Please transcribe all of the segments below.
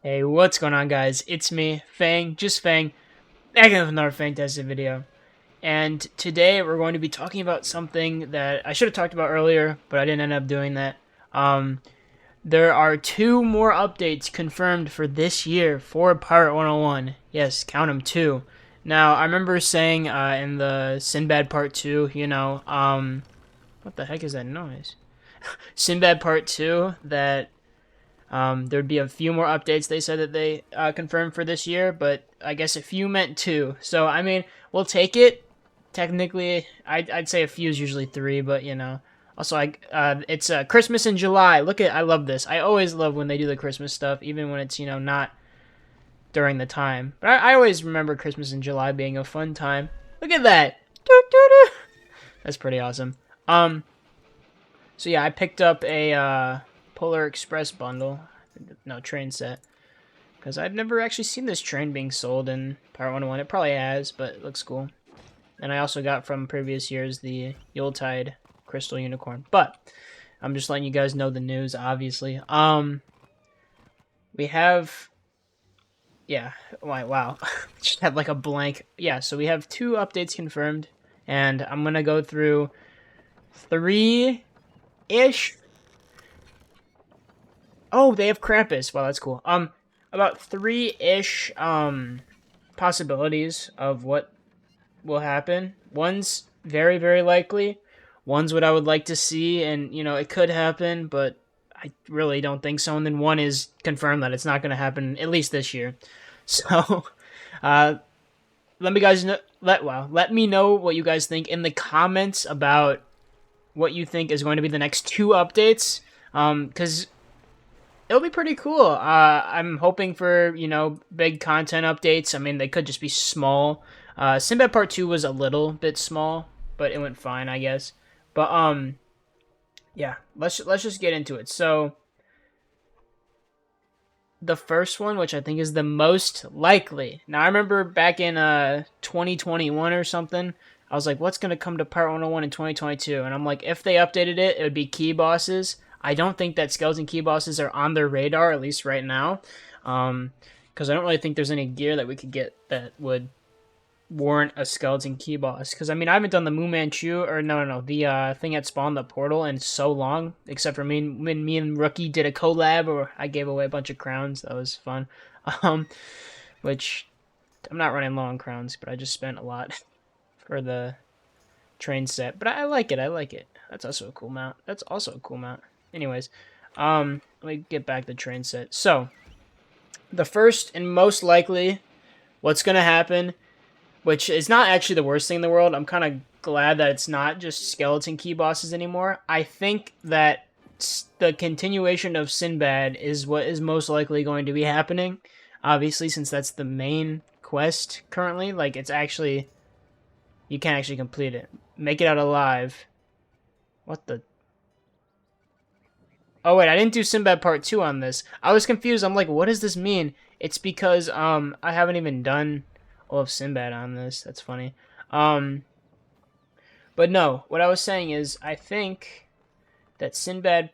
Hey, what's going on, guys? It's me, Fang, just Fang, back with another Fantastic video. And today we're going to be talking about something that I should have talked about earlier, but I didn't end up doing that. Um, there are two more updates confirmed for this year for Pirate 101. Yes, count them, two. Now, I remember saying in the Sinbad Part 2, what the heck is that noise? Sinbad Part 2 that there'd be a few more updates they said that they confirmed for this year, but I guess a few meant two. So, I mean, we'll take it. Technically, I'd say a few is usually three, but you know. Also, it's Christmas in July. I love this. I always love when they do the Christmas stuff, even when it's, not during the time. But I always remember Christmas in July being a fun time. Look at that. Doo, doo, doo. That's pretty awesome. So yeah, I picked up a Polar Express bundle. No, train set. Because I've never actually seen this train being sold in Pirate 101. It probably has, but it looks cool. And I also got from previous years the Yuletide Crystal Unicorn. But I'm just letting you guys know the news, obviously. We have... Yeah, wow. Just had like a blank. Yeah, so we have two updates confirmed. And I'm going to go through three-ish. Oh, they have Krampus. Wow, that's cool. About three-ish, possibilities of what will happen. One's very, very likely. One's what I would like to see, and, it could happen, but I really don't think so. And then one is confirmed that it's not going to happen, at least this year. So, uh, let me know what you guys think in the comments about what you think is going to be the next two updates. Because it'll be pretty cool. I'm hoping for, big content updates. I mean, they could just be small. Sinbad Part 2 was a little bit small, but it went fine, I guess. But, yeah, let's just get into it. So, the first one, which I think is the most likely. Now, I remember back in 2021 or something, I was like, what's going to come to Part 101 in 2022? And I'm like, if they updated it, it would be key bosses. I don't think that skeleton key bosses are on their radar, at least right now. Because I don't really think there's any gear that we could get that would warrant a skeleton key boss. Because, I mean, I haven't done the Moo Manchu, or no, the thing that spawned the portal in so long, except for when me and Rookie did a collab, or I gave away a bunch of crowns. That was fun. Um, which, I'm not running low on crowns, but I just spent a lot for the train set. But I like it. That's also a cool mount. Anyways, let me get back the train set. So, the first and most likely, what's going to happen, which is not actually the worst thing in the world. I'm kind of glad that it's not just skeleton key bosses anymore. I think that the continuation of Sinbad is what is most likely going to be happening. Obviously, since that's the main quest currently. Like, it's actually... You can't actually complete it. Make it out alive. What the... Oh, wait, I didn't do Sinbad Part 2 on this. I was confused. I'm like, what does this mean? It's because, I haven't even done all of Sinbad on this. That's funny. But no, what I was saying is, I think that Sinbad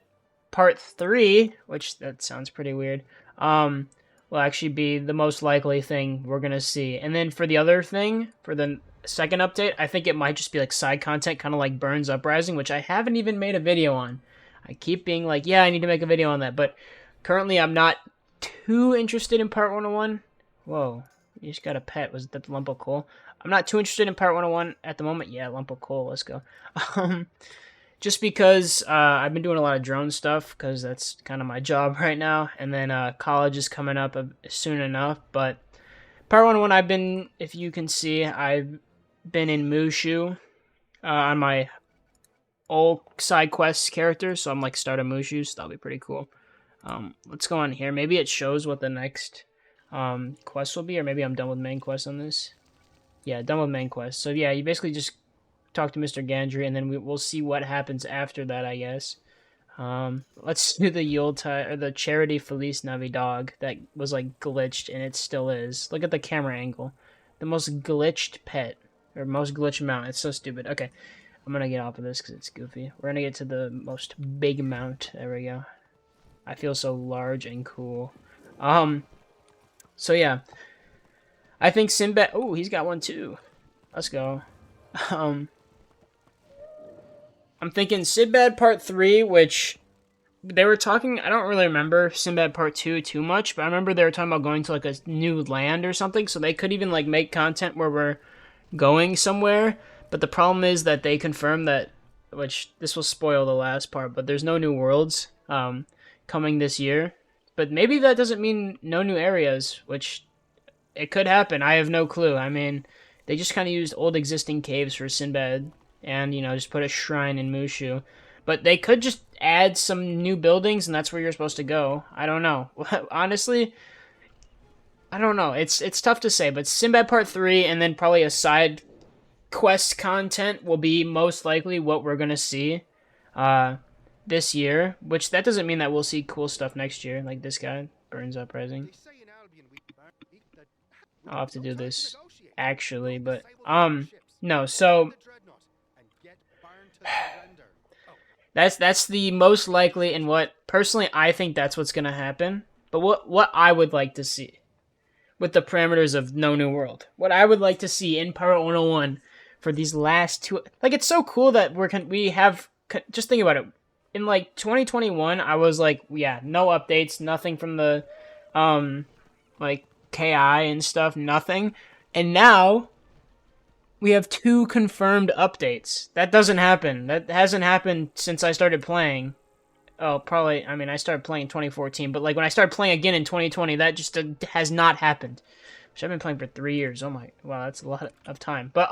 Part 3, which that sounds pretty weird, will actually be the most likely thing we're going to see. And then for the other thing, for the second update, I think it might just be like side content, kind of like Burns Uprising, which I haven't even made a video on. I keep being like, yeah, I need to make a video on that, but currently I'm not too interested in Part 101. Whoa, you just got a pet. Was that the lump of coal? I'm not too interested in Part 101 at the moment. Yeah, lump of coal, let's go. Just because I've been doing a lot of drone stuff, because that's kind of my job right now, and then college is coming up soon enough, but Part 101, I've been, if you can see, I've been in Mushu on my old side quest character, so I'm like starting Mushu, so that'll be pretty cool. Let's go on here. Maybe it shows what the next quest will be, or maybe I'm done with main quest on this. Yeah, done with main quest. So yeah, you basically just talk to Mr. Gandry, and then we'll see what happens after that, I guess. Let's do the Yuletide, or the Charity Feliz Navidad that was like glitched, and it still is. Look at the camera angle. The most glitched pet, or most glitched mount. It's so stupid. Okay, I'm gonna get off of this because it's goofy. We're gonna get to the most big mount. There we go. I feel so large and cool. So yeah, I think Sinbad. Oh, he's got one too. Let's go. Um, I'm thinking Sinbad Part 3, which they were talking. I don't really remember Sinbad Part 2 too much, but I remember they were talking about going to like a new land or something. So they could even like make content where we're going somewhere. But the problem is that they confirmed that, which this will spoil the last part, but there's no new worlds coming this year. But maybe that doesn't mean no new areas, which it could happen. I have no clue. I mean, they just kind of used old existing caves for Sinbad and, just put a shrine in Mushu. But they could just add some new buildings and that's where you're supposed to go. I don't know. Honestly, I don't know. It's tough to say, but Sinbad Part 3 and then probably a side quest content will be most likely what we're going to see this year, which that doesn't mean that we'll see cool stuff next year, like this guy, Burns Uprising. I'll have to do this actually, but no, so that's the most likely and what personally I think that's what's gonna happen. But what I would like to see with the parameters of No New World, what I would like to see in Pirate 101 for these last two, like it's so cool that we have just think about it. In like 2021, I was like, yeah, no updates, nothing from the like KI and stuff, nothing. And now we have 2 confirmed updates. That doesn't happen. That hasn't happened since I started playing. Oh, probably, I mean, I started playing in 2014, but like when I started playing again in 2020, that just has not happened. Which I've been playing for 3 years. Oh my, wow, that's a lot of time. But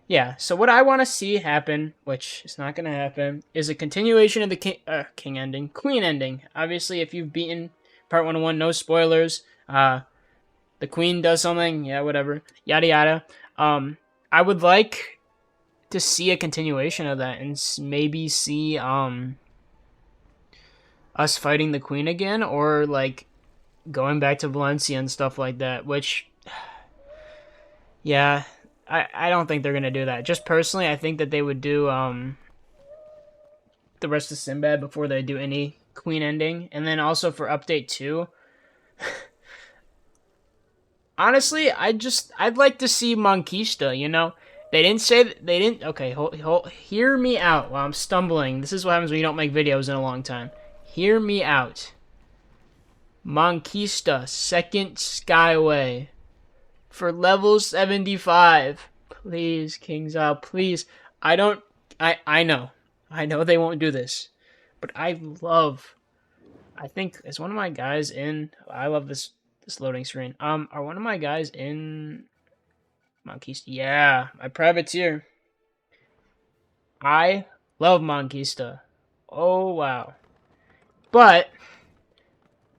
yeah, so what I want to see happen, which is not going to happen, is a continuation of the King ending, Queen ending. Obviously, if you've beaten Part 101, no spoilers. The Queen does something, yeah, whatever, yada yada. I would like to see a continuation of that and maybe see us fighting the Queen again, or like going back to Valencia and stuff like that. Which, yeah, I don't think they're gonna do that. Just personally, I think that they would do the rest of Sinbad before they do any Queen ending, and then also for update 2. Honestly, I'd like to see Monquista, They didn't say that, they didn't. Okay, hear me out while I'm stumbling. This is what happens when you don't make videos in a long time. Hear me out. Monquista, second Skyway for level 75. Please, Kings Out, please. I know. I know they won't do this. But I think, is one of my guys in, I love this loading screen. Are one of my guys in Monquista? Yeah, my privateer. I love Monquista. Oh, wow. But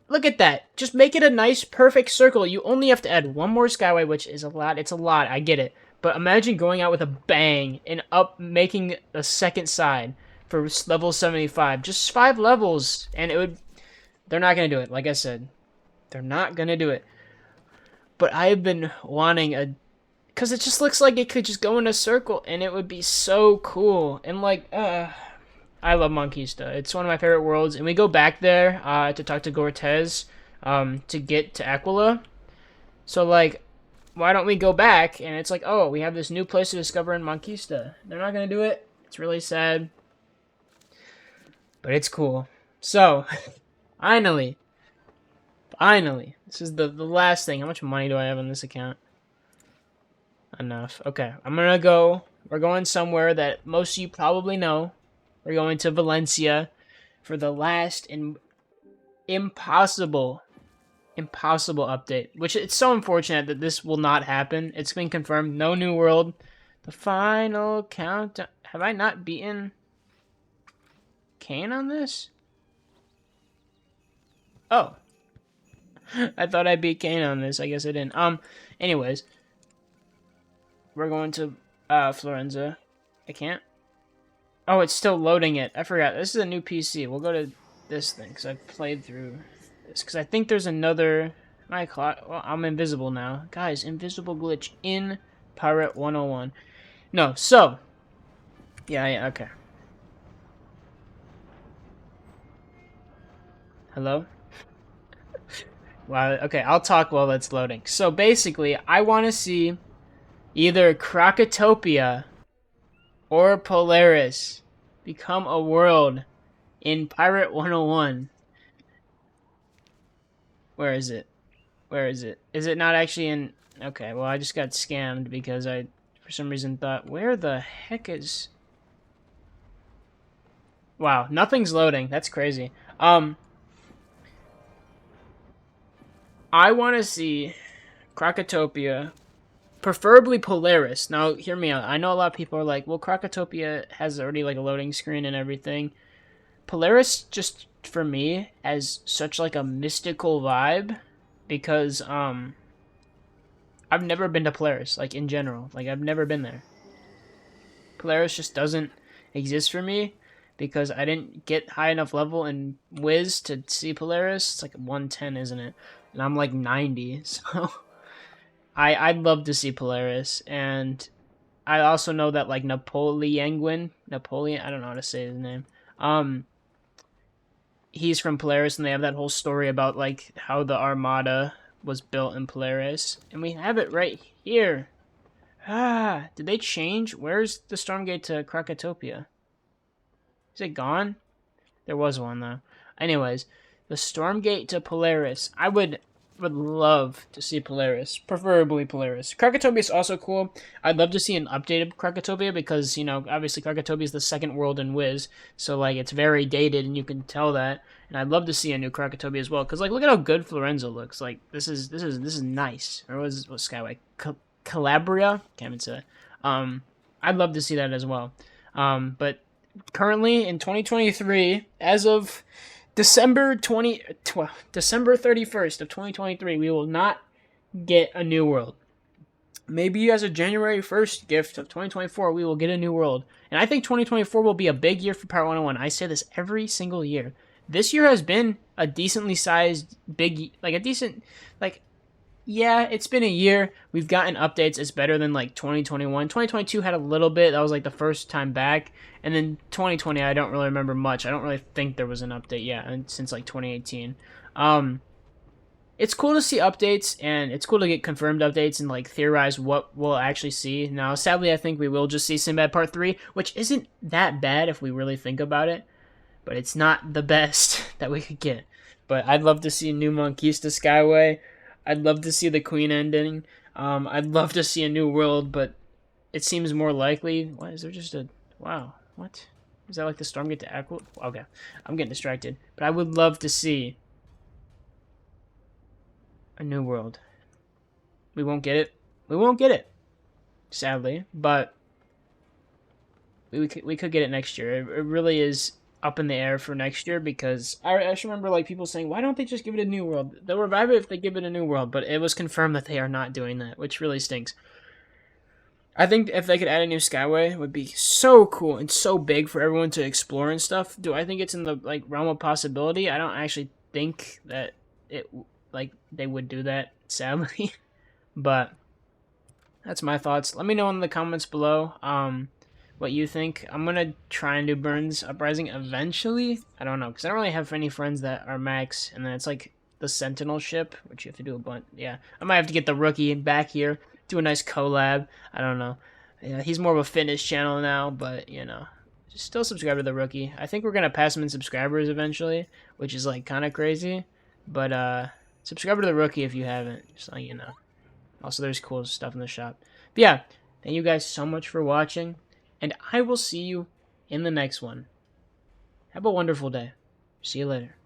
look at that. Just make it a nice, perfect circle. You only have to add one more Skyway, which is a lot. It's a lot. I get it. But imagine going out with a bang and making a second side for level 75. Just 5 levels. And it would... They're not going to do it. Like I said. They're not going to do it. But I've been wanting because it just looks like it could just go in a circle. And it would be so cool. And like... I love Monquista. It's one of my favorite worlds, and we go back there to talk to Cortez to get to Aquila. So, like, why don't we go back? And it's like, oh, we have this new place to discover in Monquista. They're not going to do it. It's really sad. But it's cool. So, finally, this is the last thing. How much money do I have on this account? Enough. Okay, I'm going to go. We're going somewhere that most of you probably know. We're going to Valencia for the last and impossible update. Which it's so unfortunate that this will not happen. It's been confirmed. No new world. The final countdown. Have I not beaten Kane on this? Oh. I thought I beat Kane on this. I guess I didn't. Anyways. We're going to Florenza. I can't. Oh, it's still loading it. I forgot. This is a new PC. We'll go to this thing, because I've played through this. Because I think there's another... Well, I'm invisible now. Guys, invisible glitch in Pirate 101. No, so... Yeah, okay. Hello? Wow. Okay, I'll talk while it's loading. So basically, I want to see either Krakatopia or Polaris become a world in Pirate 101. Where is it? Where is it? Is it not actually in... Okay, well, I just got scammed because I, for some reason, thought, where the heck is... Wow, nothing's loading. That's crazy. I want to see Krakatopia, preferably Polaris. Now, hear me out. I know a lot of people are like, well, Krakatopia has already, like, a loading screen and everything. Polaris, just, for me, has such, like, a mystical vibe because, I've never been to Polaris, like, in general. Like, I've never been there. Polaris just doesn't exist for me because I didn't get high enough level in Wiz to see Polaris. It's like 110, isn't it? And I'm like 90, so I'd love to see Polaris. And I also know that like Napoleon, I don't know how to say his name. Um, he's from Polaris, and they have that whole story about like how the Armada was built in Polaris, and we have it right here. Ah, did they change? Where's the Stormgate to Krakatopia? Is it gone? There was one though. Anyways, the Stormgate to Polaris. I would love to see Polaris, preferably Polaris. Krakatopia is also cool. I'd love to see an updated Krakatopia because, you know, obviously Krakatopia is the second world in Wiz, so like it's very dated and you can tell that. And I'd love to see a new Krakatopia as well because like look at how good Florenzo looks. Like this is nice. Or what Skyway? Calabria? Can't even say. I'd love to see that as well. But currently in 2023, as of December 31st of 2023, we will not get a new world. Maybe as a January 1st gift of 2024, we will get a new world. And I think 2024 will be a big year for Pirate 101. I say this every single year. This year has been a decently sized big, like a decent, like, yeah, it's been a year. We've gotten updates. It's better than like 2021. 2022 had a little bit. That was like the first time back. And then 2020, I don't really remember much. I don't really think there was an update yet since like 2018. It's cool to see updates, and it's cool to get confirmed updates and like theorize what we'll actually see. Now, sadly, I think we will just see Sinbad Part 3, which isn't that bad if we really think about it, but it's not the best that we could get. But I'd love to see New Monquista Skyway. I'd love to see the Queen ending. I'd love to see a new world, but it seems more likely. What is there? Just a wow? What is that? Like the Stormgate to Aqua? Okay, I'm getting distracted. But I would love to see a new world. We won't get it. We won't get it, sadly. But we could get it next year. It really is up in the air for next year because I actually remember like people saying, why don't they just give it a new world? They'll revive it if they give it a new world, but it was confirmed that they are not doing that, which really stinks. I think if they could add a new Skyway, it would be so cool and so big for everyone to explore and stuff. Do I think it's in the like realm of possibility? I don't actually think that it like they would do that, sadly. But that's my thoughts. Let me know in the comments below. What you think. I'm gonna try and do Burns Uprising eventually. I don't know, because I don't really have any friends that are max, and then it's like the Sentinel ship, which you have to do a bunch. Yeah, I might have to get the Rookie back here, do a nice collab. I don't know. Yeah, he's more of a fitness channel now, but you know, still subscribe to the Rookie. I think we're gonna pass him in subscribers eventually, which is like kind of crazy. But subscribe to the Rookie if you haven't, just like you know. Also, there's cool stuff in the shop. But yeah, thank you guys so much for watching. And I will see you in the next one. Have a wonderful day. See you later.